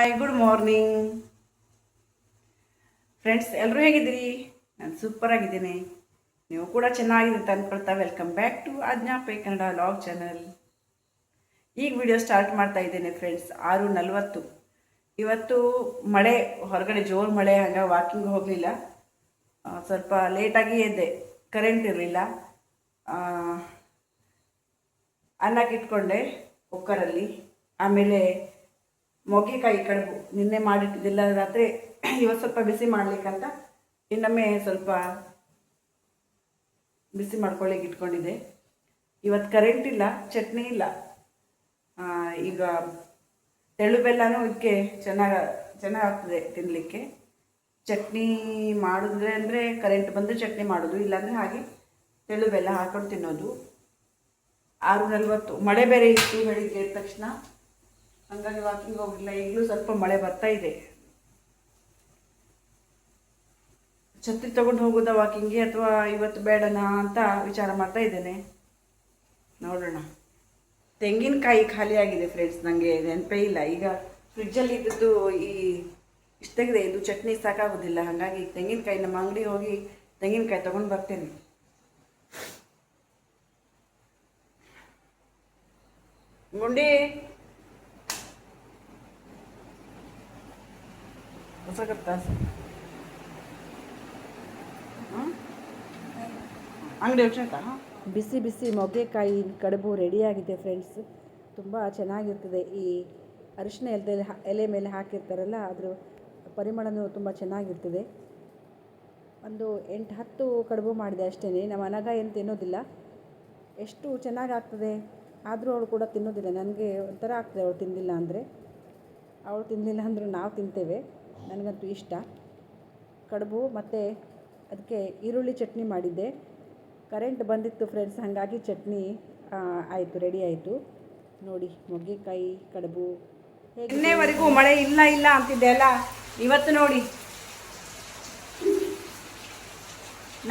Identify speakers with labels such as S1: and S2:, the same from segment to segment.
S1: Hi, good morning friends. ಎಲ್ಲರೂ ಹೇಗಿದ್ದೀರಿ? ನಾನು ಸೂಪರ್ ಆಗಿದ್ದೀನಿ. ನೀವು ಕೂಡ ಚೆನ್ನಾಗಿದೆ ಅಂತ ಅಂದ್ಕೊಳ್ತಾ ವೆಲ್ಕಮ್ ಬ್ಯಾಕ್ ಟು ಆಜ್ಞಾಪೈ ಕನ್ನಡ ಲಾಗ್ ಚಾನಲ್. ಈಗ ವಿಡಿಯೋ ಸ್ಟಾರ್ಟ್ ಮಾಡ್ತಾ ಇದ್ದೇನೆ ಫ್ರೆಂಡ್ಸ್. 6:40. ಇವತ್ತು ಮಳೆ, ಹೊರಗಡೆ ಜೋರು ಮಳೆ, ಹಾಗೆ ವಾಕಿಂಗ್ ಹೋಗಲಿಲ್ಲ. ಸ್ವಲ್ಪ ಲೇಟಾಗಿ ಎದ್ದೆ, ಕರೆಂಟ್ ಇರಲಿಲ್ಲ. ಅನ್ನಕ್ಕೆ ಇಟ್ಕೊಂಡೆ ಕುಕ್ಕರಲ್ಲಿ. ಆಮೇಲೆ ಮೊಗ್ಗೆಕಾಯಿ ಕಡುಬು ನಿನ್ನೆ ಮಾಡಿಟ್ಟಿದ್ದಿಲ್ಲ ರಾತ್ರಿ, ಇವತ್ತು ಸ್ವಲ್ಪ ಬಿಸಿ ಮಾಡ್ಲಿಕ್ಕಂತ ಇನ್ನೊಮ್ಮೆ ಸ್ವಲ್ಪ ಬಿಸಿ ಮಾಡ್ಕೊಳ್ಳಿಕ್ಕೆ ಇಟ್ಕೊಂಡಿದ್ದೆ. ಇವತ್ತು ಕರೆಂಟ್ ಇಲ್ಲ, ಚಟ್ನಿ ಇಲ್ಲ. ಈಗ ತೆಳ್ಳು ಬೆಲ್ಲನೂ ಇದಕ್ಕೆ ಚೆನ್ನಾಗಾಗ್ತದೆ ತಿನ್ನಲಿಕ್ಕೆ. ಚಟ್ನಿ ಮಾಡಿದ್ರೆ ಅಂದರೆ ಕರೆಂಟ್ ಬಂದು ಚಟ್ನಿ ಮಾಡೋದು, ಇಲ್ಲಾಂದರೆ ಹಾಗೆ ತೆಳ್ಳು ಬೆಲ್ಲ ಹಾಕೊಂಡು ತಿನ್ನೋದು. 6:40 ಮಳೆ ಬೇರೆ ಇತ್ತು ಬೆಳಿಗ್ಗೆ ಎದ್ದ ತಕ್ಷಣ, ಹಾಗಾಗಿ ವಾಕಿಂಗ್ ಹೋಗಿಲ್ಲ. ಈಗಲೂ ಸ್ವಲ್ಪ ಮಳೆ ಬರ್ತಾ ಇದೆ. ಛತ್ರಿ ತಗೊಂಡು ಹೋಗೋದಾ ವಾಕಿಂಗ್ಗೆ ಅಥವಾ ಇವತ್ತು ಬೇಡನಾ ಅಂತ ವಿಚಾರ ಮಾಡ್ತಾ ಇದ್ದೇನೆ. ನೋಡೋಣ. ತೆಂಗಿನಕಾಯಿ ಖಾಲಿ ಆಗಿದೆ ಫ್ರೆಂಡ್ಸ್, ನನಗೆ ನೆನಪೇ ಇಲ್ಲ. ಈಗ ಫ್ರಿಜ್ಜಲ್ಲಿ ಇದ್ದದ್ದು ಇಷ್ಟಾಗಿದೆ, ಇದು ಚಟ್ನಿ ಸಾಕಾಗೋದಿಲ್ಲ. ಹಾಗಾಗಿ ತೆಂಗಿನಕಾಯಿ ನಮ್ಮ ಅಂಗಡಿ ಹೋಗಿ ತೆಂಗಿನಕಾಯಿ ತೊಗೊಂಡು ಬರ್ತೇನೆ. ಗುಂಡಿ ಅಂಗಡಿ ಬಿಸಿ ಬಿಸಿ ಮೊಗ್ಗೆಕಾಯಿ ಕಡುಬು ರೆಡಿಯಾಗಿದೆ ಫ್ರೆಂಡ್ಸ್. ತುಂಬ ಚೆನ್ನಾಗಿರ್ತದೆ. ಈ ಅರಿಶಿನ ಎಲೆ ಮೇಲೆ ಹಾಕಿರ್ತಾರಲ್ಲ, ಅದ್ರ ಪರಿಮಳನೂ ತುಂಬ ಚೆನ್ನಾಗಿರ್ತದೆ. ಒಂದು 8-10 ಕಡುಬು ಮಾಡಿದೆ ಅಷ್ಟೇ. ನಮ್ಮ ಅನಗ ಏನು ತಿನ್ನೋದಿಲ್ಲ. ಎಷ್ಟು ಚೆನ್ನಾಗಾಗ್ತದೆ, ಆದರೂ ಅವಳು ಕೂಡ ತಿನ್ನೋದಿಲ್ಲ. ನನಗೆ ಒಂಥರ ಆಗ್ತದೆ ಅವಳು ತಿಂದಿಲ್ಲ ಅಂದರೆ. ಅವಳು ತಿನ್ನಲಿಲ್ಲ ಅಂದರೂ ನಾವು ತಿಂತೇವೆ. ನನಗಂತೂ ಇಷ್ಟ ಕಡುಬು. ಮತ್ತು ಅದಕ್ಕೆ ಈರುಳ್ಳಿ ಚಟ್ನಿ ಮಾಡಿದ್ದೆ. ಕರೆಂಟ್ ಬಂದಿತ್ತು ಫ್ರೆಂಡ್ಸ್, ಹಾಗಾಗಿ ಚಟ್ನಿ ಆಯಿತು, ರೆಡಿ ಆಯಿತು. ನೋಡಿ, ಮೊಗ್ಗೆಕಾಯಿ ಕಡುಬು. ನಿನ್ನೆವರೆಗೂ ಮಳೆ ಇಲ್ಲ ಅಂತಿದ್ದೆ ಅಲ್ಲ, ಇವತ್ತು ನೋಡಿ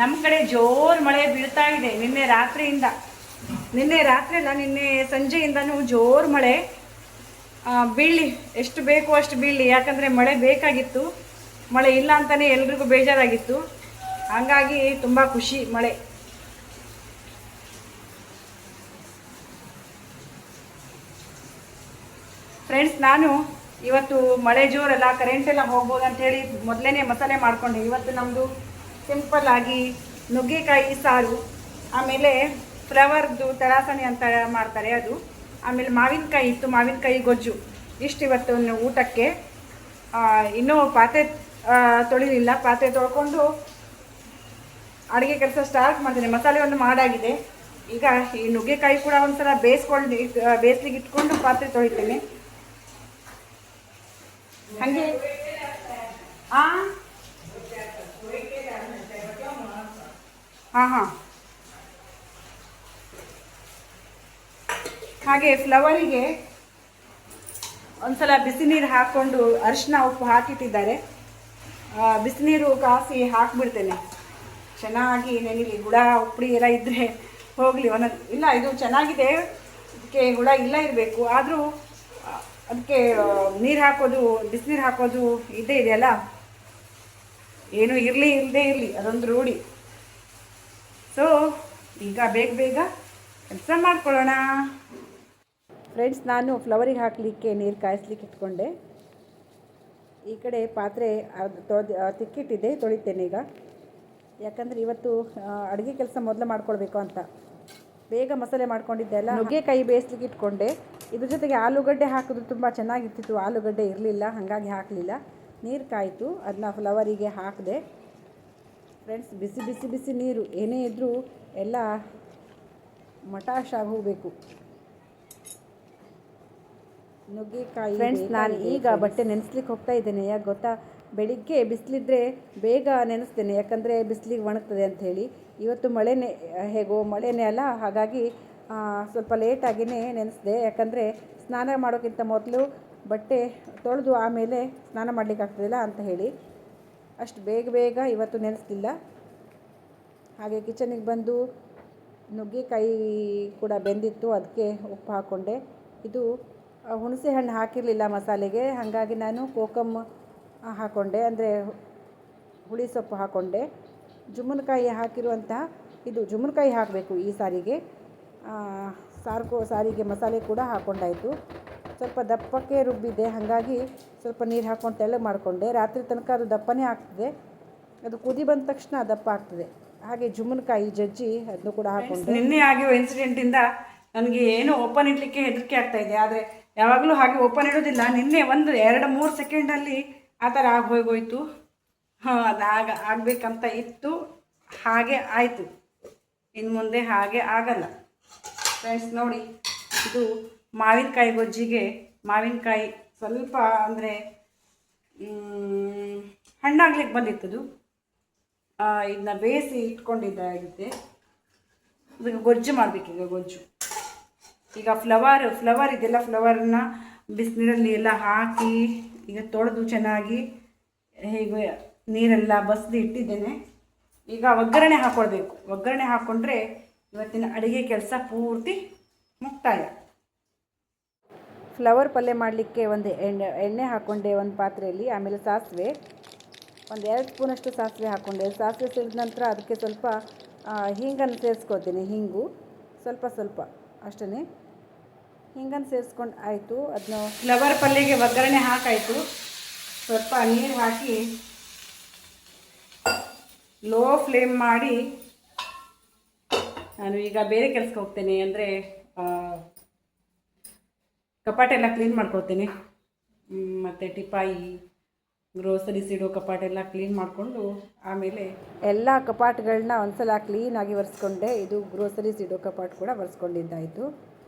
S1: ನಮ್ಮ ಕಡೆ ಜೋರು ಮಳೆ ಬೀಳ್ತಾ ಇದೆ. ನಿನ್ನೆ ರಾತ್ರಿಯಿಂದ, ನಿನ್ನೆ ರಾತ್ರಿ ಅಲ್ಲ, ನಿನ್ನೆ ಸಂಜೆಯಿಂದನೂ ಜೋರು ಮಳೆ. ಬೀಳಲಿ, ಎಷ್ಟು ಬೇಕೋ ಅಷ್ಟು ಬೀಳಲಿ. ಯಾಕಂದರೆ ಮಳೆ ಬೇಕಾಗಿತ್ತು. ಮಳೆ ಇಲ್ಲ ಅಂತಲೇ ಎಲ್ರಿಗೂ ಬೇಜಾರಾಗಿತ್ತು. ಹಾಗಾಗಿ ತುಂಬ ಖುಷಿ ಮಳೆ. ಫ್ರೆಂಡ್ಸ್, ನಾನು ಇವತ್ತು ಮಳೆ ಜೋರಲ್ಲ, ಕರೆಂಟೆಲ್ಲ ಹೋಗ್ಬೋದು ಅಂಥೇಳಿ ಮೊದಲೇ ಮಸಾಲೆ ಮಾಡಿಕೊಂಡೆ. ಇವತ್ತು ನಮ್ಮದು ಸಿಂಪಲ್ ಆಗಿ ನುಗ್ಗೆಕಾಯಿ ಸಾರು, ಆಮೇಲೆ ಫ್ಲವರ್ದು ತರಾಸಣೆ ಅಂತ ಮಾಡ್ತಾರೆ ಅದು, ಆಮೇಲೆ ಮಾವಿನಕಾಯಿ ಇತ್ತು, ಮಾವಿನಕಾಯಿ ಗೊಜ್ಜು. ಇಷ್ಟು ಇವತ್ತು ಊಟಕ್ಕೆ. ಇನ್ನೂ ಪಾತ್ರೆ ತೊಳಿಲಿಲ್ಲ. ಪಾತ್ರೆ ತೊಳ್ಕೊಂಡು ಅಡುಗೆ ಕೆಲಸ ಸ್ಟಾರ್ಟ್ ಮಾಡ್ತೀನಿ. ಮಸಾಲೆ ಒಂದು ಮಾಡಾಗಿದೆ. ಈಗ ಈ ನುಗ್ಗೆಕಾಯಿ ಕೂಡ ಒಂದ್ಸಲ ಬೇಯಿಸ್ಲಿಕ್ಕೆ ಇಟ್ಕೊಂಡು ಪಾತ್ರೆ ತೊಳಿತೇನೆ. ಹಾಗೆ ಹಾಂ ಹಾಗೆ ಫ್ಲವರಿಗೆ ಒಂದ್ಸಲ ಬಿಸಿ ನೀರು ಹಾಕ್ಕೊಂಡು ಅರಿಶಿನ ಉಪ್ಪು ಹಾಕಿಟ್ಟಿದ್ದಾರೆ. ಬಿಸಿನೀರು ಕಾಸಿ ಹಾಕಿಬಿಡ್ತೇನೆ. ಚೆನ್ನಾಗಿ ನೆನಿಲಿ. ಹುಳ ಉಪ್ಪುಡಿ ಎಲ್ಲ ಇದ್ದರೆ ಹೋಗಲಿ. ಇಲ್ಲ, ಇದು ಚೆನ್ನಾಗಿದೆ. ಅದಕ್ಕೆ ಹುಳ ಇಲ್ಲ ಇರಬೇಕು. ಆದರೂ ಅದಕ್ಕೆ ನೀರು ಹಾಕೋದು, ಬಿಸಿನೀರು ಹಾಕೋದು ಇದ್ದೇ ಇದೆಯಲ್ಲ, ಏನು ಇಲ್ಲದೇ ಇರಲಿ, ಅದೊಂದು ರೂಢಿ. ಸೊ ಈಗ ಬೇಗ ಕೆಲಸ ಮಾಡ್ಕೊಳ್ಳೋಣ ಫ್ರೆಂಡ್ಸ್. ನಾನು ಫ್ಲವರಿಗೆ ಹಾಕಲಿಕ್ಕೆ ನೀರು ಕಾಯಿಸ್ಲಿಕ್ಕೆ ಇಟ್ಕೊಂಡೆ. ಈ ಕಡೆ ಪಾತ್ರೆ ತಿಕ್ಕಿಟ್ಟಿದ್ದೆ, ತೊಳಿತೇನೆ ಈಗ. ಯಾಕಂದರೆ ಇವತ್ತು ಅಡುಗೆ ಕೆಲಸ ಮೊದಲು ಮಾಡ್ಕೊಳ್ಬೇಕು ಅಂತ ಬೇಗ ಮಸಾಲೆ ಮಾಡ್ಕೊಂಡಿದ್ದೆ ಅಲ್ಲ. ನುಗ್ಗೆಕಾಯಿ ಬೇಯಿಸ್ಲಿಕ್ಕೆ ಇಟ್ಕೊಂಡೆ. ಇದ್ರ ಜೊತೆಗೆ ಆಲೂಗಡ್ಡೆ ಹಾಕಿದ್ರು ತುಂಬ ಚೆನ್ನಾಗಿರ್ತಿತ್ತು. ಆಲೂಗಡ್ಡೆ ಇರಲಿಲ್ಲ, ಹಾಗಾಗಿ ಹಾಕಲಿಲ್ಲ. ನೀರು ಕಾಯಿತು, ಅದನ್ನ ಫ್ಲವರಿಗೆ ಹಾಕಿದೆ ಫ್ರೆಂಡ್ಸ್. ಬಿಸಿ ಬಿಸಿ ಬಿಸಿ ನೀರು, ಏನೇ ಇದ್ದರೂ ಎಲ್ಲ ಮಟಾಶ್ ಆಗಿ ಹೋಗಬೇಕು. ನುಗ್ಗೆಕಾಯಿ ಫ್ರೆಂಡ್ಸ್, ನಾನು ಈಗ ಬಟ್ಟೆ ನೆನೆಸ್ಲಿಕ್ಕೆ ಹೋಗ್ತಾ ಇದ್ದೇನೆ. ಯಾಕೆ ಗೊತ್ತಾ, ಬೆಳಿಗ್ಗೆ ಬಿಸಿಲಿದ್ರೆ ಬೇಗ ನೆನೆಸ್ತೇನೆ, ಯಾಕಂದರೆ ಬಿಸಿಲಿಗೆ ಒಣಗ್ತದೆ ಅಂಥೇಳಿ. ಇವತ್ತು ಮಳೆನೇ ಅಲ್ಲ, ಹಾಗಾಗಿ ಸ್ವಲ್ಪ ಲೇಟಾಗಿಯೇ ನೆನೆಸಿದೆ. ಯಾಕಂದರೆ ಸ್ನಾನ ಮಾಡೋಕ್ಕಿಂತ ಮೊದಲು ಬಟ್ಟೆ ತೊಳೆದು ಆಮೇಲೆ ಸ್ನಾನ ಮಾಡಲಿಕ್ಕಾಗ್ತದಿಲ್ಲ ಅಂತ ಹೇಳಿ ಅಷ್ಟು ಬೇಗ ಇವತ್ತು ನೆನೆಸಲಿಲ್ಲ. ಹಾಗೆ ಕಿಚನಿಗೆ ಬಂದು ನುಗ್ಗೆಕಾಯಿ ಕೂಡ ಬೆಂದಿತ್ತು, ಅದಕ್ಕೆ ಉಪ್ಪು ಹಾಕ್ಕೊಂಡೆ. ಇದು ಹುಣಸೆ ಹಣ್ಣು ಹಾಕಿರಲಿಲ್ಲ ಮಸಾಲೆಗೆ, ಹಾಗಾಗಿ ನಾನು ಕೋಕಮ್ ಹಾಕ್ಕೊಂಡೆ, ಅಂದರೆ ಹುಳಿ ಸೊಪ್ಪು ಹಾಕ್ಕೊಂಡೆ. ಜುಮ್ಮನಕಾಯಿ ಹಾಕಿರುವಂತಹ ಇದು ಜುಮ್ಮನಕಾಯಿ ಹಾಕಬೇಕು ಈ ಸಾರಿಗೆ. ಸಾರಿಗೆ ಮಸಾಲೆ ಕೂಡ ಹಾಕ್ಕೊಂಡಾಯಿತು. ಸ್ವಲ್ಪ ದಪ್ಪಕ್ಕೆ ರುಬ್ಬಿದೆ, ಹಾಗಾಗಿ ಸ್ವಲ್ಪ ನೀರು ಹಾಕ್ಕೊಂಡು ತೆಳ್ಳಗೆ ಮಾಡಿಕೊಂಡೆ. ರಾತ್ರಿ ತನಕ ಅದು ದಪ್ಪನೇ ಆಗ್ತದೆ, ಅದು ಕುದಿ ಬಂದ ತಕ್ಷಣ ದಪ್ಪ ಆಗ್ತದೆ. ಹಾಗೆ ಜುಮ್ಮನಕಾಯಿ ಜಜ್ಜಿ ಅದನ್ನು ಕೂಡ ಹಾಕ್ಕೊಂಡೆ. ನಿನ್ನೆ ಆಗಿರೋ ಇನ್ಸಿಡೆಂಟಿಂದ ನನಗೆ ಏನು ಓಪನ್ ಇಡಲಿಕ್ಕೆ ಹೆದರಿಕೆ ಆಗ್ತಾಯಿದೆ, ಆದರೆ ಯಾವಾಗಲೂ ಹಾಗೆ ಓಪನ್ ಇಡೋದಿಲ್ಲ. ನಿನ್ನೆ 1-2-3 ಸೆಕೆಂಡಲ್ಲಿ ಆ ಥರ ಆಗೋಯ್ತು. ಅದು ಆಗಬೇಕಂತ ಇತ್ತು, ಹಾಗೆ ಆಯಿತು. ಇನ್ನು ಮುಂದೆ ಹಾಗೆ ಆಗಲ್ಲ ಫ್ರೆಂಡ್ಸ್. ನೋಡಿ, ಇದು ಮಾವಿನಕಾಯಿ ಗೊಜ್ಜಿಗೆ ಮಾವಿನಕಾಯಿ ಸ್ವಲ್ಪ ಅಂದರೆ ಹಣ್ಣಾಗ್ಲಿಕ್ಕೆ ಬಂದಿತ್ತದು, ಇದನ್ನ ಬೇಯಿಸಿ ಇಟ್ಕೊಂಡಿದ್ದಾಗಿದೆ. ಅದಕ್ಕೆ ಗೊಜ್ಜು ಮಾಡಬೇಕೀಗ. ಗೊಜ್ಜು ಈಗ ಫ್ಲವರ್ ಇದೆಲ್ಲ, ಫ್ಲವರನ್ನ ಬಿಸಿನೀರಲ್ಲಿ ಎಲ್ಲ ಹಾಕಿ ಈಗ ತೊಳೆದು ಚೆನ್ನಾಗಿ ಹೀಗೆ ನೀರೆಲ್ಲ ಬಸ್ದು ಇಟ್ಟಿದ್ದೇನೆ. ಈಗ ಒಗ್ಗರಣೆ ಹಾಕ್ಕೊಳ್ಬೇಕು. ಒಗ್ಗರಣೆ ಹಾಕ್ಕೊಂಡ್ರೆ ಇವತ್ತಿನ ಅಡುಗೆ ಕೆಲಸ ಪೂರ್ತಿ ಮುಕ್ತಾಯ. ಫ್ಲವರ್ ಪಲ್ಯ ಮಾಡಲಿಕ್ಕೆ ಒಂದು ಎಣ್ಣೆ ಹಾಕ್ಕೊಂಡೆ ಒಂದು ಪಾತ್ರೆಯಲ್ಲಿ. ಆಮೇಲೆ ಸಾಸಿವೆ, 1-2 ಸ್ಪೂನಷ್ಟು ಸಾಸಿವೆ ಹಾಕ್ಕೊಂಡೆ. ಸಾಸಿವೆ ಸಿಡಿದ ನಂತರ ಅದಕ್ಕೆ ಸ್ವಲ್ಪ ಹಿಂಗನ್ನು ಸೇರಿಸ್ಕೊತೀನಿ. ಹಿಂಗು ಸ್ವಲ್ಪ ಅಷ್ಟೇ ಹಿಂಗನ್ನು ಸೇರಿಸ್ಕೊಂಡು ಆಯಿತು. ಅದನ್ನು ಫ್ಲವರ್ ಪಲ್ಯಗೆ ಒಗ್ಗರಣೆ ಹಾಕಾಯಿತು. ಸ್ವಲ್ಪ ನೀರು ಹಾಕಿ ಲೋ ಫ್ಲೇಮ್ ಮಾಡಿ ನಾನು ಈಗ ಬೇರೆ ಕೆಲಸಕ್ಕೆ ಹೋಗ್ತೇನೆ. ಅಂದರೆ ಕಪಾಟೆಲ್ಲ ಕ್ಲೀನ್ ಮಾಡ್ಕೊಳ್ತೇನೆ, ಮತ್ತು ಟಿಪಾಯಿ ಗ್ರೋಸರೀಸ್ ಇಡೋ ಕಪಾಟೆಲ್ಲ ಕ್ಲೀನ್ ಮಾಡಿಕೊಂಡು ಆಮೇಲೆ ಎಲ್ಲ ಕಪಾಟ್ಗಳನ್ನ ಒಂದ್ಸಲ ಕ್ಲೀನಾಗಿ ಒರೆಸ್ಕೊಂಡೆ. ಇದು ಗ್ರೋಸರೀಸ್ ಇಡೋ ಕಪಾಟ್ ಕೂಡ ಒರೆಸ್ಕೊಂಡಿದ್ದಾಯಿತು.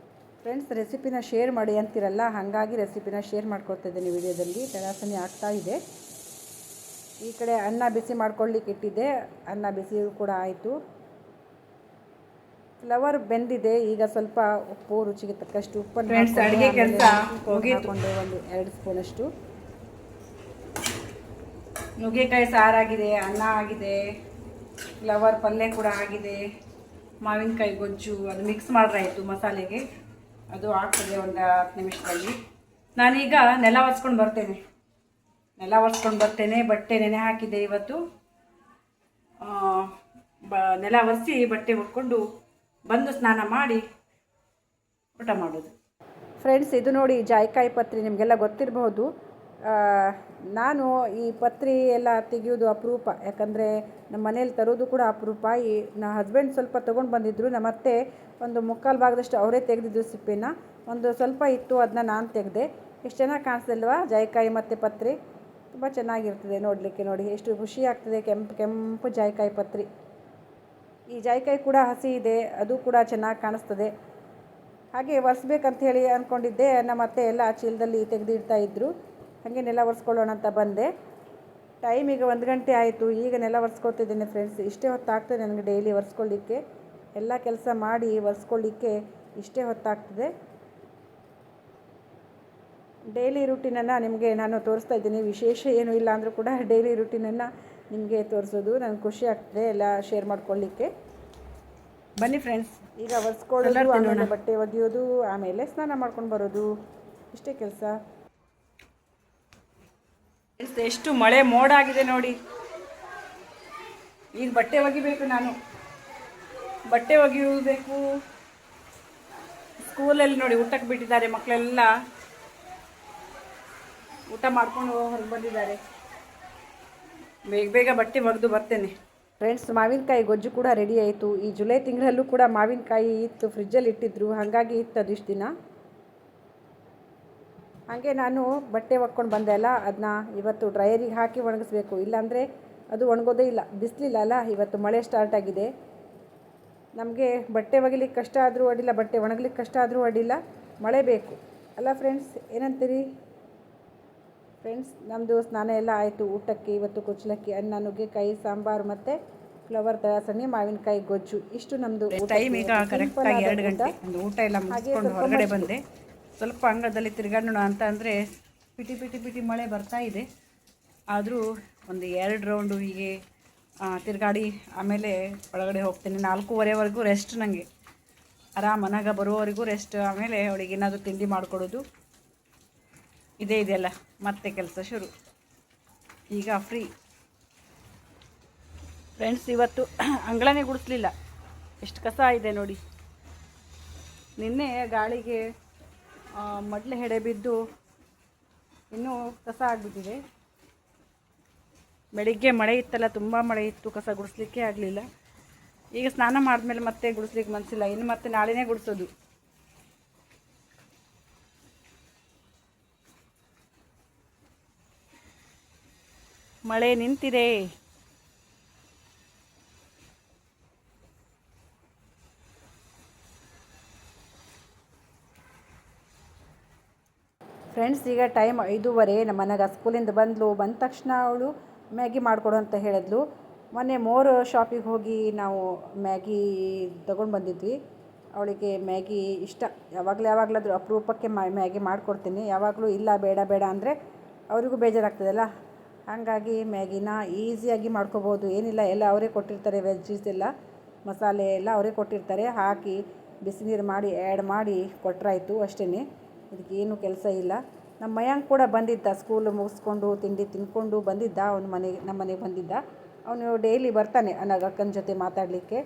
S1: ಫ್ರೆಂಡ್ಸ್, ರೆಸಿಪಿನ ಶೇರ್ ಮಾಡಿ ಅಂತಿರಲ್ಲ, ಹಾಗಾಗಿ ರೆಸಿಪಿನ ಶೇರ್ ಮಾಡ್ಕೊಳ್ತಿದ್ದೇನೆ ವಿಡಿಯೋದಲ್ಲಿ. ತರಾಸನೆ ಆಗ್ತಾಯಿದೆ. ಈ ಕಡೆ ಅನ್ನ ಬಿಸಿ ಮಾಡ್ಕೊಳ್ಳಿಕ್ಕೆ ಇಟ್ಟಿದ್ದೆ, ಅನ್ನ ಬಿಸಿ ಕೂಡ ಆಯಿತು. ಫ್ಲವರ್ ಬೆಂದಿದೆ. ಈಗ ಸ್ವಲ್ಪ ಉಪ್ಪು, ರುಚಿಗೆ ತಕ್ಕಷ್ಟು ಉಪ್ಪನ್ನು ಅಡುಗೆ ಕೆಲಸ ಹಾಕ್ಕೊಂಡೆ, 1-2 ಸ್ಪೂನಷ್ಟು. ನುಗ್ಗೆಕಾಯಿ ಸಾರಾಗಿದೆ, ಅನ್ನ ಆಗಿದೆ, ಫ್ಲವರ್ ಪಲ್ಯ ಕೂಡ ಆಗಿದೆ, ಮಾವಿನಕಾಯಿ ಗೊಜ್ಜು ಅದು ಮಿಕ್ಸ್ ಮಾಡ್ರಾಯಿತು ಮಸಾಲೆಗೆ. ಅದು ಆಗ್ತದೆ 1-10 ನಿಮಿಷದಲ್ಲಿ. ನಾನೀಗ ನೆಲ ಒರೆಸ್ಕೊಂಡು ಬರ್ತೇನೆ. ಬಟ್ಟೆ ನೆನೆ ಹಾಕಿದೆ ಇವತ್ತು. ನೆಲ ಒರೆಸಿ ಬಟ್ಟೆ ಒಕ್ಕೊಂಡು ಬಂದು ಸ್ನಾನ ಮಾಡಿ ಊಟ ಮಾಡೋದು. ಫ್ರೆಂಡ್ಸ್, ಇದು ನೋಡಿ ಜಾಯಿಕಾಯಿ ಪತ್ರಿ, ನಿಮಗೆಲ್ಲ ಗೊತ್ತಿರಬಹುದು. ನಾನು ಈ ಪತ್ರಿ ಎಲ್ಲ ತೆಗೆಯೋದು ಅಪರೂಪ, ಯಾಕಂದರೆ ನಮ್ಮ ಮನೇಲಿ ತರೋದು ಕೂಡ ಅಪರೂಪ. ನನ್ನ ಹಸ್ಬೆಂಡ್ ಸ್ವಲ್ಪ ತೊಗೊಂಡು ಬಂದಿದ್ದರು, ನಮ್ಮ ಅತ್ತೆ ಒಂದು 3/4 ಭಾಗದಷ್ಟು ಅವರೇ ತೆಗೆದಿದ್ದು ಸಿಪ್ಪೆನ. ಒಂದು ಸ್ವಲ್ಪ ಇತ್ತು, ಅದನ್ನ ನಾನು ತೆಗೆದೆ. ಎಷ್ಟು ಚೆನ್ನಾಗಿ ಕಾಣಿಸ್ತಿಲ್ವಾ ಜಾಯಿಕಾಯಿ ಮತ್ತು ಪತ್ರಿ? ತುಂಬ ಚೆನ್ನಾಗಿರ್ತದೆ ನೋಡಲಿಕ್ಕೆ. ನೋಡಿ ಎಷ್ಟು ಖುಷಿ ಆಗ್ತದೆ. ಕೆಂಪು ಜಾಯಿಕಾಯಿ ಪತ್ರಿ. ಈ ಜಾಯಿಕಾಯಿ ಕೂಡ ಹಸಿ ಇದೆ, ಅದು ಕೂಡ ಚೆನ್ನಾಗಿ ಕಾಣಿಸ್ತದೆ. ಹಾಗೆ ಒರೆಸ್ಬೇಕಂತ ಹೇಳಿ ಅಂದ್ಕೊಂಡಿದ್ದೆ. ನಮ್ಮ ಅತ್ತೆ ಎಲ್ಲ ಚೀಲದಲ್ಲಿ ತೆಗೆದಿಡ್ತಾ ಇದ್ದರು. ಹಾಗೆ ನೆಲ ಒರೆಸ್ಕೊಳ್ಳೋಣ ಅಂತ ಬಂದೆ. ಟೈಮ್ ಈಗ 1 ಗಂಟೆ ಆಯಿತು. ಈಗ ನೆಲ ಒರೆಸ್ಕೊಳ್ತಿದ್ದೇನೆ ಫ್ರೆಂಡ್ಸ್. ಇಷ್ಟೇ ಹೊತ್ತಾಗ್ತದೆ ನನಗೆ ಡೈಲಿ ಒರೆಸ್ಕೊಳ್ಳಿಕ್ಕೆ. ಎಲ್ಲ ಕೆಲಸ ಮಾಡಿ ಒರೆಸ್ಕೊಳ್ಳಿಕ್ಕೆ ಇಷ್ಟೇ ಹೊತ್ತಾಗ್ತದೆ. ಡೈಲಿ ರೂಟೀನನ್ನು ನಿಮಗೆ ನಾನು ತೋರಿಸ್ತಾ ಇದ್ದೀನಿ. ವಿಶೇಷ ಏನೂ ಇಲ್ಲ ಅಂದರೂ ಕೂಡ ಡೈಲಿ ರೂಟೀನನ್ನು ನಿಮಗೆ ತೋರಿಸೋದು ನನಗೆ ಖುಷಿ ಆಗ್ತದೆ, ಎಲ್ಲ ಶೇರ್ ಮಾಡ್ಕೊಳ್ಳಿಕ್ಕೆ. ಬನ್ನಿ ಫ್ರೆಂಡ್ಸ್, ಈಗ ಒರೆಸ್ಕೊಳ್ಳೋದು, ಆಮೇಲೆ ಬಟ್ಟೆ ಒಗೆಯೋದು, ಆಮೇಲೆ ಸ್ನಾನ ಮಾಡ್ಕೊಂಡು ಬರೋದು, ಇಷ್ಟೇ ಕೆಲಸ. ಎಷ್ಟು ಮಳೆ ಮೋಡ ಆಗಿದೆ ನೋಡಿ. ಈಗ ಬಟ್ಟೆ ಒಗಿಬೇಕು, ನಾನು ಬಟ್ಟೆ ಒಗಿಬೇಕು. ಸ್ಕೂಲಲ್ಲಿ ನೋಡಿ ಊಟಕ್ಕೆ ಬಿಟ್ಟಿದ್ದಾರೆ, ಮಕ್ಕಳೆಲ್ಲ ಊಟ ಮಾಡ್ಕೊಂಡು ಹೊರಗೆ ಬಂದಿದ್ದಾರೆ. ಬೇಗ ಬಟ್ಟೆ ಒಗೆದು ಬರ್ತೇನೆ. ಫ್ರೆಂಡ್ಸ್, ಮಾವಿನಕಾಯಿ ಗೊಜ್ಜು ಕೂಡ ರೆಡಿ ಆಯಿತು. ಈ ಜುಲೈ ತಿಂಗಳಲ್ಲೂ ಕೂಡ ಮಾವಿನಕಾಯಿ ಇತ್ತು, ಫ್ರಿಜ್ಜಲ್ಲಿ ಇಟ್ಟಿದ್ರು, ಹಾಗಾಗಿ ಇತ್ತು ಅದಿಷ್ಟು ದಿನ. ಹಾಗೆ ನಾನು ಬಟ್ಟೆ ಒಕ್ಕೊಂಡು ಬಂದೆ ಅಲ್ಲ, ಅದನ್ನ ಇವತ್ತು ಡ್ರೈಯರಿಗೆ ಹಾಕಿ ಒಣಗಿಸ್ಬೇಕು. ಇಲ್ಲಾಂದರೆ ಅದು ಒಣಗೋದೇ ಇಲ್ಲ, ಬಿಸಿಲಿಲ್ಲ ಅಲ್ಲ. ಇವತ್ತು ಮಳೆ ಸ್ಟಾರ್ಟ್ ಆಗಿದೆ. ನಮಗೆ ಬಟ್ಟೆ ಒಗಿಲಿಕ್ಕೆ ಕಷ್ಟ ಆದರೂ ಅಡ್ಡಿಲ್ಲ, ಬಟ್ಟೆ ಒಣಗಲಿಕ್ಕೆ ಕಷ್ಟ ಆದರೂ ಅಡ್ಡಿಲ್ಲ, ಮಳೆ ಬೇಕು ಅಲ್ಲ ಫ್ರೆಂಡ್ಸ್? ಏನಂತೀರಿ ಫ್ರೆಂಡ್ಸ್? ನಮ್ಮದು ಸ್ನಾನ ಎಲ್ಲ ಆಯಿತು. ಊಟಕ್ಕೆ ಇವತ್ತು ಕುಚ್ಚಲಕ್ಕಿ, ಅನ್ನ, ನುಗ್ಗೆಕಾಯಿ ಸಾಂಬಾರು ಮತ್ತು ಫ್ಲವರ್ ತಯಾಸಣೆ, ಮಾವಿನಕಾಯಿ ಗೊಜ್ಜು, ಇಷ್ಟು ನಮ್ಮದು. ಟೈಮ್ ಈಗ ಕರೆಕ್ಟಾಗಿ 2 ಗಂಟೆ. ಒಂದು ಊಟ ಎಲ್ಲ ಮುಗಿಸ್ಕೊಂಡು ಹೊರಗಡೆ ಬಂದೆ. ಸ್ವಲ್ಪ ಅಂಗಳದಲ್ಲಿ ತಿರುಗಾಡೋಣ ಅಂತ ಅಂದರೆ ಪಿಟಿ ಮಳೆ ಬರ್ತಾ ಇದೆ. ಆದರೂ ಒಂದು 2 ರೌಂಡು ಹೀಗೆ ತಿರುಗಾಡಿ ಆಮೇಲೆ ಒಳಗಡೆ ಹೋಗ್ತೇನೆ. 4:15ವರೆಗೂ ರೆಸ್ಟ್. ನನಗೆ ಆರಾಮ ಮನೆಗೆ ಬರೋವರೆಗೂ ರೆಸ್ಟ್. ಆಮೇಲೆ ಅವಳಿಗೆ ಏನಾದರೂ ತಿಂಡಿ ಮಾಡಿಕೊಡೋದು, ಇದೇ ಇದೆಯಲ್ಲ ಮತ್ತೆ ಕೆಲಸ ಶುರು. ಈಗ ಫ್ರೀ. ಫ್ರೆಂಡ್ಸ್, ಇವತ್ತು ಅಂಗಳನೇ ಗುಡಿಸ್ಲಿಲ್ಲ, ಎಷ್ಟು ಕಸ ಇದೆ ನೋಡಿ. ನಿನ್ನೆ ಗಾಳಿಗೆ ಮಡ್ಲೆ ಹೆಡೆ ಬಿದ್ದು ಇನ್ನೂ ಕಸ ಆಗಿಬಿಟ್ಟಿದೆ. ಬೆಳಿಗ್ಗೆ ಮಳೆ ಇತ್ತಲ್ಲ, ತುಂಬ ಮಳೆ ಇತ್ತು, ಕಸ ಗುಡಿಸ್ಲಿಕ್ಕೆ ಆಗಲಿಲ್ಲ. ಈಗ ಸ್ನಾನ ಮಾಡಿದ್ಮೇಲೆ ಮತ್ತೆ ಗುಡಿಸ್ಲಿಕ್ಕೆ ಮನಸ್ಸಿಲ್ಲ, ಇನ್ನು ಮತ್ತೆ ನಾಳೆನೇ ಗುಡಿಸೋದು. ಮಳೆ ನಿಂತಿದೆ. ಫ್ರೆಂಡ್ಸ್, ಈಗ ಟೈಮ್ 5:30. ನಮ್ಮ ಮನೆಗೆ ಸ್ಕೂಲಿಂದ ಬಂದ ತಕ್ಷಣ ಅವಳು ಮ್ಯಾಗಿ ಮಾಡಿಕೊಡು ಅಂತ ಹೇಳಿದ್ಲು. ಮೊನ್ನೆ ಶಾಪಿಗೆ ಹೋಗಿ ನಾವು ಮ್ಯಾಗಿ ತೊಗೊಂಡು ಬಂದಿದ್ವಿ. ಅವಳಿಗೆ ಮ್ಯಾಗಿ ಇಷ್ಟ. ಯಾವಾಗಲಾದರೂ ಅಪರೂಪಕ್ಕೆ ಮ್ಯಾಗಿ ಮಾಡಿಕೊಡ್ತೀನಿ. ಯಾವಾಗಲೂ ಇಲ್ಲ ಬೇಡ ಬೇಡ ಅಂದರೆ ಅವರಿಗೂ ಬೇಜಾರಾಗ್ತದಲ್ಲ. ಹಾಗಾಗಿ ಮ್ಯಾಗಿನ ಈಸಿಯಾಗಿ ಮಾಡ್ಕೋಬೋದು. ಏನಿಲ್ಲ, ಎಲ್ಲ ಅವರೇ ಕೊಟ್ಟಿರ್ತಾರೆ. ವೆಜ್ಜೀಸ್ ಎಲ್ಲ ಮಸಾಲೆ ಎಲ್ಲ ಅವರೇ ಕೊಟ್ಟಿರ್ತಾರೆ. ಹಾಕಿ ಬಿಸಿನೀರು ಮಾಡಿ ಆ್ಯಡ್ ಮಾಡಿ ಕೊಟ್ಟರಾಯ್ತು ಅಷ್ಟೇ. ಇದಕ್ಕೇನು ಕೆಲಸ ಇಲ್ಲ. ನಮ್ಮ ಮಯಾಂಕ್ ಕೂಡ ಬಂದಿದ್ದ, ಸ್ಕೂಲು ಮುಗಿಸ್ಕೊಂಡು ತಿಂಡಿ ತಿಂದ್ಕೊಂಡು ಬಂದಿದ್ದ. ನಮ್ಮ ಮನೆಗೆ ಬಂದಿದ್ದ. ಅವನು ಡೈಲಿ ಬರ್ತಾನೆ ಅಕ್ಕನ ಜೊತೆ ಮಾತಾಡಲಿಕ್ಕೆ.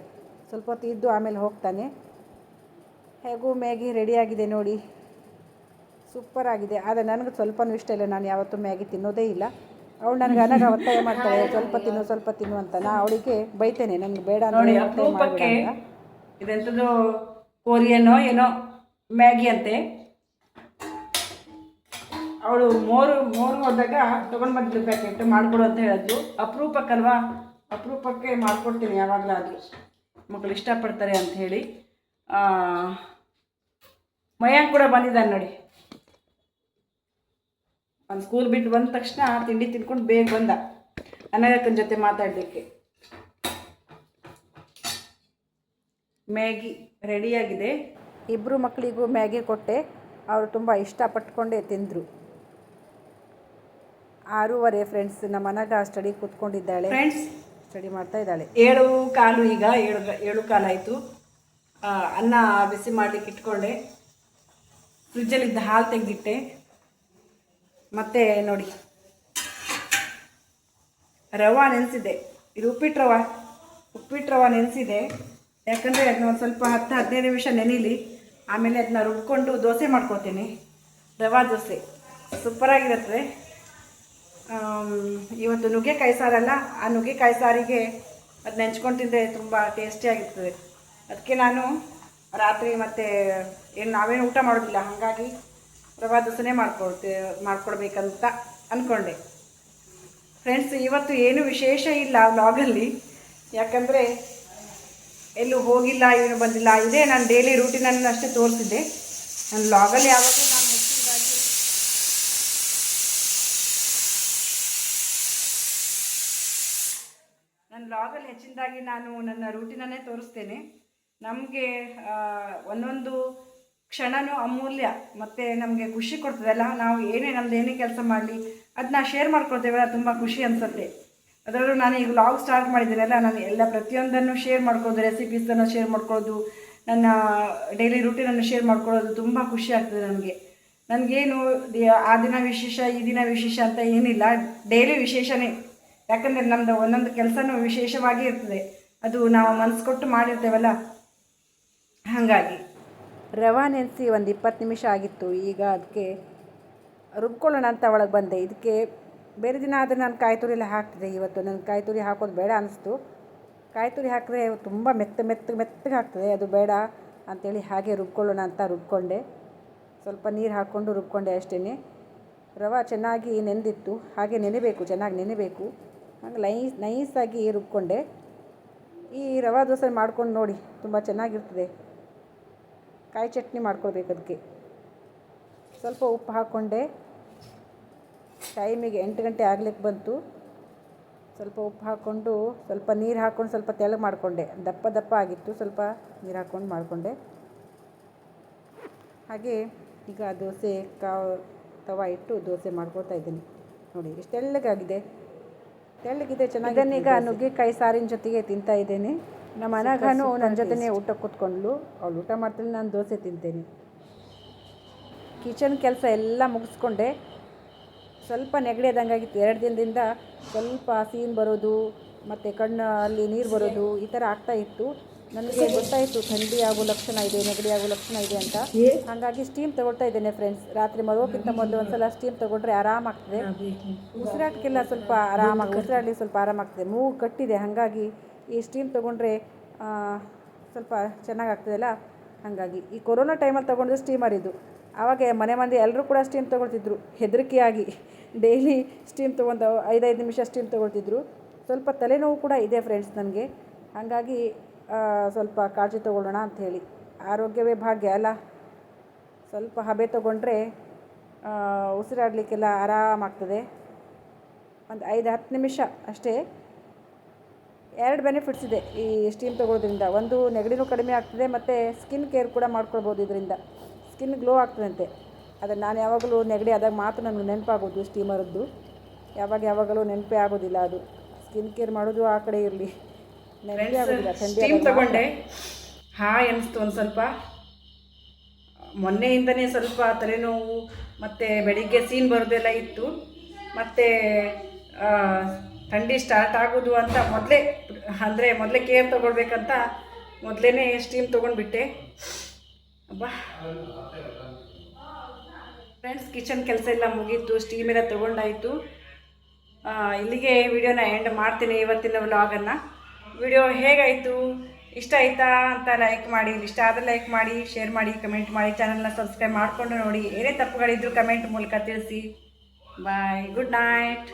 S1: ಸ್ವಲ್ಪ ಹೊತ್ತು ಇದ್ದು ಆಮೇಲೆ ಹೋಗ್ತಾನೆ. ಹೇಗೂ ಮ್ಯಾಗಿ ರೆಡಿಯಾಗಿದೆ ನೋಡಿ, ಸೂಪರ್ ಆಗಿದೆ. ಆದರೆ ನನಗೆ ಸ್ವಲ್ಪನೂ ಇಷ್ಟ ಇಲ್ಲ. ನಾನು ಯಾವತ್ತೂ ಮ್ಯಾಗಿ ತಿನ್ನೋದೇ ಇಲ್ಲ. ಅವಳು ನನಗೆ ಒತ್ತಾಯ ಮಾಡ್ತಾಳೆ, ಸ್ವಲ್ಪ ತಿನ್ನು ಅಂತ. ನಾ ಅವಳಿಗೆ ಬೈತೇನೆ, ನನಗೆ ಬೇಡ
S2: ನೋಡಿ. ಅಪರೂಪಕ್ಕೆ ಇದೆಂಥದ್ದು ಕೊರಿಯನ್ನೋ ಏನೋ ಮ್ಯಾಗಿ ಅಂತೆ. ಅವಳು ಮೋರು ಹೋದಾಗ ತೊಗೊಂಡು ಬಂದಿದ್ದು ಪ್ಯಾಕೆಟ್ ಮಾಡಿಕೊಡು ಅಂತ ಹೇಳಿದ್ಲು. ಅಪರೂಪಕ್ಕಲ್ವಾ, ಅಪರೂಪಕ್ಕೆ ಮಾಡಿಕೊಡ್ತೀನಿ ಯಾವಾಗಲಾದರೂ, ಮಕ್ಕಳು ಇಷ್ಟಪಡ್ತಾರೆ ಅಂತ ಹೇಳಿ. ಮಯಾಂಕ್ ಕೂಡ ಬಂದಿದ್ದಾನೆ ನೋಡಿ. ಅವ್ನು ಸ್ಕೂಲ್ ಬಿಟ್ಟು ಬಂದ ತಕ್ಷಣ ತಿಂಡಿ ತಿನ್ಕೊಂಡು ಬೇಗ ಬಂದ ಅಕ್ಕನ ಜೊತೆ ಮಾತಾಡಲಿಕ್ಕೆ. ಮ್ಯಾಗಿ ರೆಡಿಯಾಗಿದೆ.
S1: ಇಬ್ಬರು ಮಕ್ಕಳಿಗೂ ಮ್ಯಾಗಿ ಕೊಟ್ಟೆ. ಅವರು ತುಂಬ ಇಷ್ಟಪಟ್ಕೊಂಡೇ ತಿಂದರು. 6:30 ಫ್ರೆಂಡ್ಸ್. ನಮ್ಮ ಮನೆಗ ಸ್ಟಡಿ ಕೂತ್ಕೊಂಡಿದ್ದಾಳೆ.
S2: ಫ್ರೆಂಡ್ಸ್,
S1: ಸ್ಟಡಿ ಮಾಡ್ತಾ ಇದ್ದಾಳೆ.
S2: 7:15. ಈಗ 7:15 ಆಯಿತು. ಅನ್ನ ಬಿಸಿ ಮಾಡಲಿಕ್ಕೆ ಇಟ್ಕೊಂಡೆ. ಫ್ರಿಜ್ಜಲ್ಲಿದ್ದ ಹಾಲು ತೆಗೆದಿಟ್ಟೆ. ಮತ್ತು ನೋಡಿ, ರವೆ ನೆನೆಸಿದೆ. ಇದು ಉಪ್ಪಿಟ್ಟು ರವೆ ನೆನೆಸಿದೆ. ಯಾಕಂದರೆ ಅದನ್ನ ಒಂದು ಸ್ವಲ್ಪ 10-15 ನಿಮಿಷ ನೆನೀಲಿ. ಆಮೇಲೆ ಅದನ್ನ ರುಬ್ಕೊಂಡು ದೋಸೆ ಮಾಡ್ಕೊತೀನಿ. ರವೆ ದೋಸೆ ಸೂಪರಾಗಿರುತ್ತೆ. ಇವತ್ತು ನುಗ್ಗೆಕಾಯಿ ಸಾರಲ್ಲ, ಆ ನುಗ್ಗೆಕಾಯಿ ಸಾರಿಗೆ ಅದು ನೆಂಚ್ಕೊಂಡು ತಿಂದರೆ ತುಂಬ ಟೇಸ್ಟಿಯಾಗಿರ್ತದೆ. ಅದಕ್ಕೆ ನಾನು ರಾತ್ರಿ ಮತ್ತು ನಾವೇನು ಊಟ ಮಾಡೋದಿಲ್ಲ, ಹಾಗಾಗಿ ರವೆ ದೋಸೆನೇ ಮಾಡ್ಕೊಡ್ಬೇಕಂತ ಅಂದ್ಕೊಂಡೆ. ಫ್ರೆಂಡ್ಸ್, ಇವತ್ತು ಏನು ವಿಶೇಷ ಇಲ್ಲ ವ್ಲಾಗಲ್ಲಿ. ಯಾಕಂದರೆ ಎಲ್ಲೂ ಹೋಗಿಲ್ಲ, ಏನು ಬಂದಿಲ್ಲ. ಇದೇ ನಾನು ಡೈಲಿ ರೂಟೀನನ್ನು ಅಷ್ಟೇ ತೋರಿಸಿದ್ದೆ. ನನ್ನ ವ್ಲಾಗಲ್ಲಿ ಯಾವಾಗಲೂ ಹೆಚ್ಚಿನದಾಗಿ ನಾನು ನನ್ನ ರೂಟೀನನ್ನೇ ತೋರಿಸ್ತೇನೆ. ನಮಗೆ ಒಂದೊಂದು ಕ್ಷಣವೂ ಅಮೂಲ್ಯ ಮತ್ತು ನಮಗೆ ಖುಷಿ ಕೊಡ್ತದಲ್ಲ. ನಾವು ನಮ್ದು ಏನೇ ಕೆಲಸ ಮಾಡಲಿ ಅದನ್ನ ಶೇರ್ ಮಾಡ್ಕೊಳ್ತೇವಲ್ಲ, ತುಂಬ ಖುಷಿ ಅನಿಸುತ್ತೆ. ಅದರಲ್ಲೂ ನಾನು ಈಗ ವ್ಲಾಗ್ ಸ್ಟಾರ್ಟ್ ಮಾಡಿದ್ದೀನಲ್ಲ, ನಾನು ಎಲ್ಲ ಪ್ರತಿಯೊಂದನ್ನು ಶೇರ್ ಮಾಡ್ಕೊಳ್ಳೋದು, ರೆಸಿಪೀಸನ್ನು ಶೇರ್ ಮಾಡ್ಕೊಳ್ಳೋದು, ನನ್ನ ಡೈಲಿ ರೂಟೀನನ್ನು ಶೇರ್ ಮಾಡ್ಕೊಳ್ಳೋದು ತುಂಬ ಖುಷಿ ಆಗ್ತದೆ ನನಗೇನು ಆ ದಿನ ವಿಶೇಷ, ಈ ದಿನ ವಿಶೇಷ ಅಂತ ಏನಿಲ್ಲ, ಡೈಲಿ ವಿಶೇಷನೇ. ಯಾಕಂದರೆ ನಮ್ಮದು ಒಂದೊಂದು ಕೆಲಸನೂ ವಿಶೇಷವಾಗಿ ಇರ್ತದೆ. ಅದು ನಾವು ಮನಸ್ಸು ಕೊಟ್ಟು ಮಾಡಿರ್ತೇವಲ್ಲ, ಹಾಗಾಗಿ.
S1: ರವೆ ನೆನೆಸಿ ಒಂದು 20 ನಿಮಿಷ ಆಗಿತ್ತು. ಈಗ ಅದಕ್ಕೆ ರುಬ್ಕೊಳ್ಳೋಣ ಅಂತ ಒಳಗೆ ಬಂದೆ. ಇದಕ್ಕೆ ಬೇರೆ ದಿನ ಆದರೆ ನಾನು ಕಾಯಿ ತುರಿ ಎಲ್ಲ ಹಾಕ್ತಿದ್ದೆ. ಇವತ್ತು ನನಗೆ ಕಾಯಿ ತುರಿ ಹಾಕೋದು ಬೇಡ ಅನಿಸ್ತು. ಕಾಯಿ ತುರಿ ಹಾಕಿದ್ರೆ ತುಂಬ ಮೆತ್ತಗೆ ಆಗ್ತದೆ, ಅದು ಬೇಡ ಅಂಥೇಳಿ ಹಾಗೆ ರುಬ್ಕೊಳ್ಳೋಣ ಅಂತ ರುಬ್ಕೊಂಡೆ. ಸ್ವಲ್ಪ ನೀರು ಹಾಕ್ಕೊಂಡು ರುಬ್ಕೊಂಡೆ ಅಷ್ಟೇ. ರವೆ ಚೆನ್ನಾಗಿ ನೆಂದಿತ್ತು, ಹಾಗೆ ಚೆನ್ನಾಗಿ ನೆನೆಬೇಕು. ಹಾಗೆ ನೈಸಾಗಿ ರುಬ್ಕೊಂಡೆ. ಈ ರವೆ ದೋಸೆ ಮಾಡ್ಕೊಂಡು ನೋಡಿ, ತುಂಬ ಚೆನ್ನಾಗಿರ್ತದೆ. ಕಾಯಿ ಚಟ್ನಿ ಮಾಡ್ಕೊಳ್ಬೇಕು. ಅದಕ್ಕೆ ಸ್ವಲ್ಪ ಉಪ್ಪು ಹಾಕ್ಕೊಂಡೆ. ಟೈಮಿಗೆ 8 ಗಂಟೆ ಆಗ್ಲಿಕ್ಕೆ ಬಂತು. ಸ್ವಲ್ಪ ಉಪ್ಪು ಹಾಕ್ಕೊಂಡು ಸ್ವಲ್ಪ ನೀರು ಹಾಕ್ಕೊಂಡು ಸ್ವಲ್ಪ ತೆಳ್ಳಗೆ ಮಾಡಿಕೊಂಡೆ. ದಪ್ಪ ಆಗಿತ್ತು, ಸ್ವಲ್ಪ ನೀರು ಹಾಕ್ಕೊಂಡು ಮಾಡಿಕೊಂಡೆ. ಹಾಗೆ ಈಗ ದೋಸೆ ತವ ಇಟ್ಟು ದೋಸೆ ಮಾಡ್ಕೊಳ್ತಾ ಇದ್ದೀನಿ ನೋಡಿ. ಎಷ್ಟು ತೆಳ್ಳಗಿದೆ ಚೆನ್ನಾಗಿ. ಇದನ್ನೀಗ ನುಗ್ಗೆಕಾಯಿ ಸಾರಿನ ಜೊತೆಗೆ ತಿಂತಾ ಇದ್ದೇನೆ. ನಮ್ಮ ಅನಘನು ನನ್ನ ಜೊತೆನೇ ಊಟಕ್ಕೆ ಕೂತ್ಕೊಂಡ್ಳು. ಅವಳು ಊಟ ಮಾಡ್ತಾಳೆ, ನಾನು ದೋಸೆ ತಿಂತೇನೆ. ಕಿಚನ್ ಕೆಲಸ ಎಲ್ಲ ಮುಗಿಸ್ಕೊಂಡೆ. ಸ್ವಲ್ಪ ನೆಗಡಿ ಆದಂಗಾಗಿತ್ತು 2 ದಿನದಿಂದ. ಸ್ವಲ್ಪ ಸೀನ್ ಬರೋದು ಮತ್ತು ಕಣ್ಣಲ್ಲಿ ನೀರು ಬರೋದು ಈ ಥರ ಆಗ್ತಾ ಇತ್ತು. ನನಗೆ ಗೊತ್ತಾಯಿತು ಥಂಡಿ ಆಗೋ ಲಕ್ಷಣ ಇದೆ, ನೆಗಡಿ ಆಗೋ ಲಕ್ಷಣ ಇದೆ ಅಂತ. ಹಾಗಾಗಿ ಸ್ಟೀಮ್ ತೊಗೊಳ್ತಾ ಇದ್ದೇನೆ ಫ್ರೆಂಡ್ಸ್. ರಾತ್ರಿ ಮಲಗೋಕ್ಕಿಂತ ಮೊದಲು ಒಂದ್ಸಲ ಸ್ಟೀಮ್ ತೊಗೊಂಡ್ರೆ ಆರಾಮಾಗ್ತದೆ. ಉಸಿರಾಟಕ್ಕೆಲ್ಲ ಸ್ವಲ್ಪ ಉಸಿರಾಡಲಿಕ್ಕೆ ಸ್ವಲ್ಪ ಆರಾಮಾಗ್ತದೆ. ಮೂಗು ಕಟ್ಟಿದೆ, ಹಾಗಾಗಿ ಈ ಸ್ಟೀಮ್ ತೊಗೊಂಡ್ರೆ ಸ್ವಲ್ಪ ಚೆನ್ನಾಗಾಗ್ತದಲ್ಲ. ಹಾಗಾಗಿ ಈ ಕೊರೋನಾ ಟೈಮಲ್ಲಿ ತೊಗೊಂಡ್ರೆ ಸ್ಟೀಮರ್ ಇದು. ಆವಾಗ ಮನೆ ಮಂದಿ ಎಲ್ಲರೂ ಕೂಡ ಸ್ಟೀಮ್ ತೊಗೊಳ್ತಿದ್ರು ಹೆದರಿಕೆಯಾಗಿ. ಡೈಲಿ ಸ್ಟೀಮ್ ತೊಗೊಂಡು 5-5 ನಿಮಿಷ ಸ್ಟೀಮ್ ತೊಗೊಳ್ತಿದ್ರು. ಸ್ವಲ್ಪ ತಲೆನೋವು ಕೂಡ ಇದೆ ಫ್ರೆಂಡ್ಸ್ ನನಗೆ. ಹಾಗಾಗಿ ಸ್ವಲ್ಪ ಕಾಳಜಿ ತೊಗೊಳ್ಳೋಣ ಅಂಥೇಳಿ. ಆರೋಗ್ಯವೇ ಭಾಗ್ಯ ಅಲ್ಲ. ಸ್ವಲ್ಪ ಹಬೆ ತೊಗೊಂಡ್ರೆ ಉಸಿರಾಡಲಿಕ್ಕೆಲ್ಲ ಆರಾಮಾಗ್ತದೆ. ಒಂದು 5-10 ನಿಮಿಷ ಅಷ್ಟೇ. 2 ಬೆನಿಫಿಟ್ಸ್ ಇದೆ ಈ ಸ್ಟೀಮ್ ತೊಗೊಳ್ಳೋದ್ರಿಂದ. ಒಂದು ನೆಗಡಿನೂ ಕಡಿಮೆ ಆಗ್ತದೆ ಮತ್ತು ಸ್ಕಿನ್ ಕೇರ್ ಕೂಡ ಮಾಡ್ಕೊಳ್ಬೋದು ಇದರಿಂದ. ಸ್ಕಿನ್ ಗ್ಲೋ ಆಗ್ತದಂತೆ. ಅದನ್ನು ನಾನು ಯಾವಾಗಲೂ ನೆಗಡಿ ಆದಾಗ ಮಾತ್ರ ನನಗೆ ನೆನಪಾಗೋದು ಸ್ಟೀಮರದ್ದು. ಯಾವಾಗಲೂ ನೆನಪೇ ಆಗೋದಿಲ್ಲ ಅದು. ಸ್ಕಿನ್ ಕೇರ್ ಮಾಡೋದು ಆ ಕಡೆ ಇರಲಿ, ನೆನಪೇ ಆಗೋದಿಲ್ಲ.
S2: ಸ್ಟೀಮ್ ತಗೊಂಡೆ, ಹಾಯ್ ಅನಿಸ್ತು ಒಂದು ಸ್ವಲ್ಪ. ಮೊನ್ನೆಯಿಂದನೇ ಸ್ವಲ್ಪ ತಲೆನೋವು ಮತ್ತು ಬೆಳಿಗ್ಗೆ ಸೀನ್ ಬರೋದೆಲ್ಲ ಇತ್ತು. ಮತ್ತು ಥಂಡಿ ಸ್ಟಾರ್ಟ್ ಆಗೋದು ಅಂತ ಮೊದಲೇ ಕೇರ್ ತೊಗೊಳ್ಬೇಕಂತ ಮೊದಲೇ ಸ್ಟೀಮ್ ತೊಗೊಂಡ್ಬಿಟ್ಟೆ. ಅಬ್ಬಾ ಫ್ರೆಂಡ್ಸ್, ಕಿಚನ್ ಕೆಲಸ ಎಲ್ಲ ಮುಗೀತು, ಸ್ಟೀಮ್ ಎಲ್ಲ ತೊಗೊಂಡಾಯಿತು. ಇಲ್ಲಿಗೆ ವಿಡಿಯೋನ ಎಂಡ್ ಮಾಡ್ತೀನಿ ಇವತ್ತಿನ ವ್ಲಾಗನ್ನು. ವಿಡಿಯೋ ಹೇಗಾಯಿತು, ಇಷ್ಟ ಆಯಿತಾ ಅಂತ ಲೈಕ್ ಮಾಡಿ. ಇಷ್ಟ ಆದರೆ ಲೈಕ್ ಮಾಡಿ, ಶೇರ್ ಮಾಡಿ, ಕಮೆಂಟ್ ಮಾಡಿ, ಚಾನಲ್ನ ಸಬ್ಸ್ಕ್ರೈಬ್ ಮಾಡಿಕೊಂಡು ನೋಡಿ. ಏನೇ ತಪ್ಪುಗಳಿದ್ದರೂ ಕಮೆಂಟ್ ಮೂಲಕ ತಿಳಿಸಿ. ಬಾಯ್, ಗುಡ್ ನೈಟ್.